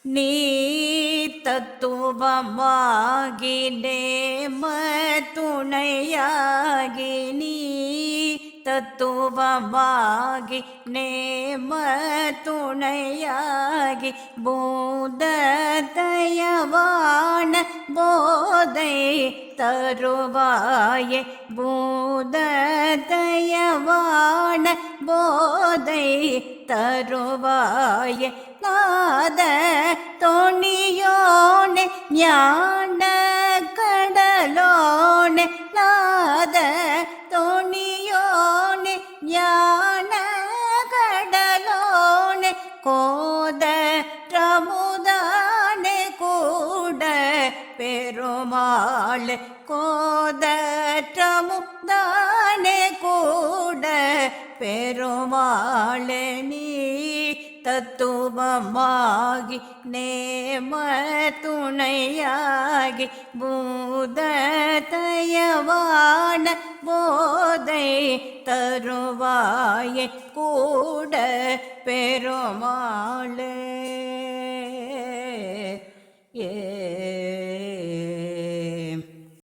நீ தத்துவமாகி நேம துணையாகி நீ தத்துவமாகி நேம துணையாகி பூததயவான போதை தருவாயே பூததயவான போதை தருவாயே நாத தொணியோனே ஞான கடலோனே நாத தொணியோனே ஞான கடலோனே கோத ரமுதானே கூட பெருமாள் கோத ரமுதானே கூட பெருமாள் நீ தத்துவமாகி நேம துணையாகி பூததயவான போதை தருவாயே கூட பெருமாளே.